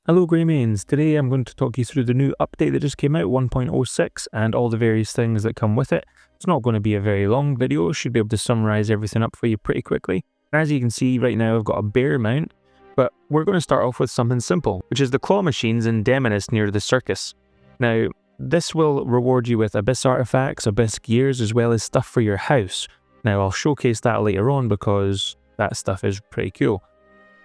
Hello Greymains, today I'm going to talk you through the new update that just came out, 1.06, and all the various things that come with it. It's not going to be a very long video, should be able to summarize everything up for you pretty quickly. And as you can see right now I've got a bear mount, but we're going to start off with something simple, which is the claw machines in Demeniss near the circus. Now, this will reward you with abyss artifacts, abyss gears, as well as stuff for your house. Now I'll showcase that later on because that stuff is pretty cool.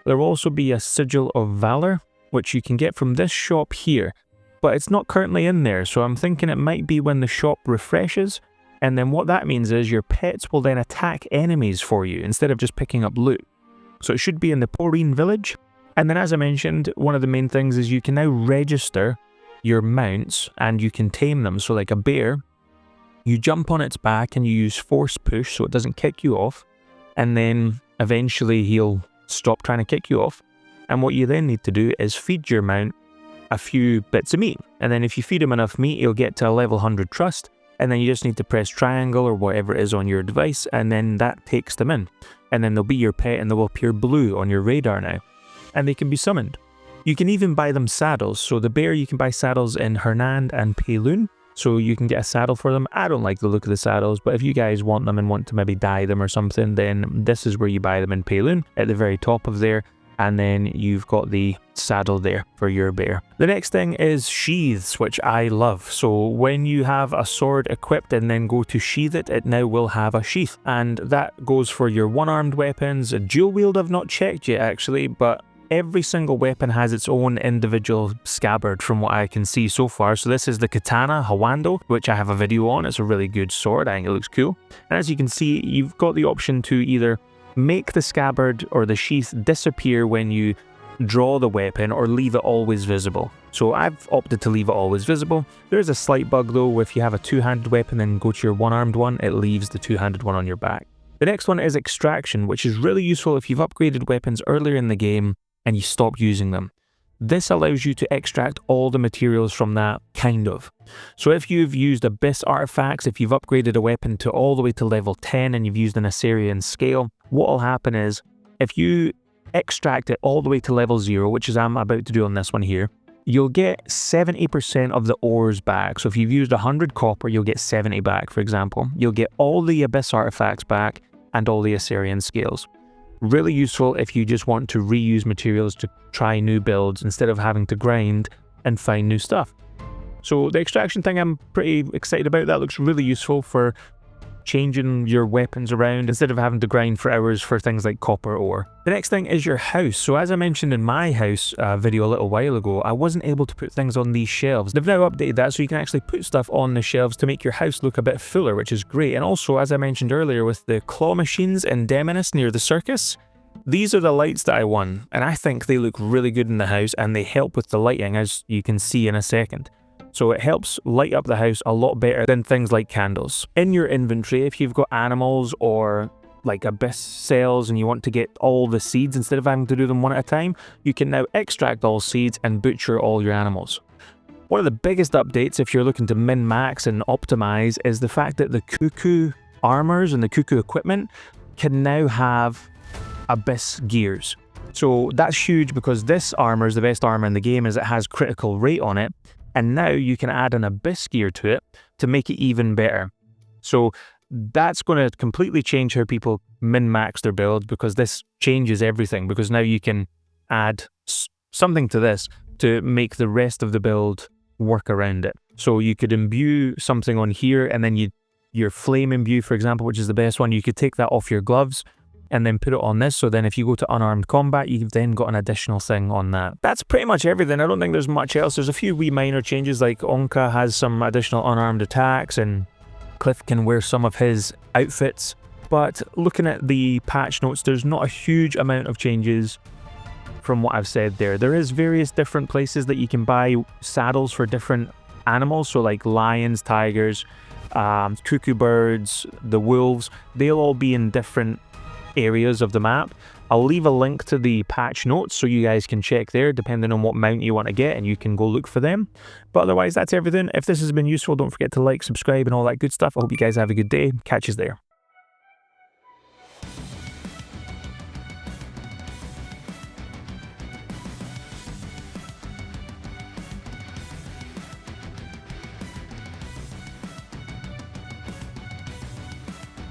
There will also be a sigil of valor, which you can get from this shop here, but it's not currently in there, so I'm thinking it might be when the shop refreshes, and then what that means is your pets will then attack enemies for you instead of just picking up loot. So it should be in the Porine village, and then as I mentioned, one of the main things is you can now register your mounts and you can tame them. So like a bear, you jump on its back and you use force push so it doesn't kick you off, and then eventually he'll stop trying to kick you off. And what you then need to do is feed your mount a few bits of meat. And then if you feed him enough meat, he'll get to a level 100 trust. And then you just need to press triangle or whatever it is on your device. And then that takes them in. And then they'll be your pet and they will appear blue on your radar now. And they can be summoned. You can even buy them saddles. So the bear, you can buy saddles in Hernand and Peloon. So you can get a saddle for them. I don't like the look of the saddles, but if you guys want them and want to maybe dye them or something, then this is where you buy them in Peloon at the very top of there. And then you've got the saddle there for your bear. The next thing is sheaths, which I love. So when you have a sword equipped and then go to sheath it, it now will have a sheath. And that goes for your one-armed weapons. A dual wield I've not checked yet actually, but every single weapon has its own individual scabbard from what I can see so far. So this is the Katana Hawando, which I have a video on. It's a really good sword. I think it looks cool. And as you can see, you've got the option to either make the scabbard or the sheath disappear when you draw the weapon or leave it always visible. So I've opted to leave it always visible. There's a slight bug though, if you have a two-handed weapon and go to your one-armed one, it leaves the two-handed one on your back. The next one is extraction, which is really useful if you've upgraded weapons earlier in the game and you stop using them. This allows you to extract all the materials from that, kind of. So if you've used abyss artifacts, if you've upgraded a weapon to all the way to level 10 and you've used an Assyrian scale, what will happen is, if you extract it all the way to level 0, which is I'm about to do on this one here, you'll get 70% of the ores back. So if you've used 100 copper, you'll get 70 back, for example. You'll get all the abyss artifacts back and all the Assyrian scales. Really useful if you just want to reuse materials to try new builds instead of having to grind and find new stuff. So the extraction thing I'm pretty excited about. That looks really useful for changing your weapons around instead of having to grind for hours for things like copper ore. The next thing is your house. So as I mentioned in my house video a little while ago, I wasn't able to put things on these shelves. They've now updated that so you can actually put stuff on the shelves to make your house look a bit fuller, which is great. And also, as I mentioned earlier, with the claw machines in Demeniss near the circus, these are the lights that I won, and I think they look really good in the house and they help with the lighting, as you can see in a second. So it helps light up the house a lot better than things like candles. In your inventory, if you've got animals or like abyss cells and you want to get all the seeds instead of having to do them one at a time, you can now extract all seeds and butcher all your animals. One of the biggest updates if you're looking to min-max and optimize is the fact that the Kuku armors and the Kuku equipment can now have abyss gears. So that's huge because this armor is the best armor in the game, as it has critical rate on it. And now you can add an abyss gear to it to make it even better. So that's going to completely change how people min-max their build, because this changes everything, because now you can add something to this to make the rest of the build work around it. So you could imbue something on here, and then your flame imbue, for example, which is the best one, you could take that off your gloves and then put it on this, so then if you go to unarmed combat, you've then got an additional thing on that. That's pretty much everything. I don't think there's much else. There's a few wee minor changes, like Onka has some additional unarmed attacks, and Cliff can wear some of his outfits. But looking at the patch notes, there's not a huge amount of changes from what I've said there. There is various different places that you can buy saddles for different animals, so like lions, tigers, cuckoo birds, the wolves, they'll all be in different areas of the map. I'll leave a link to the patch notes so you guys can check there depending on what mount you want to get, and you can go look for them. But otherwise, that's everything. If this has been useful, don't forget to like, subscribe and all that good stuff. I hope you guys have a good day. Catch you there.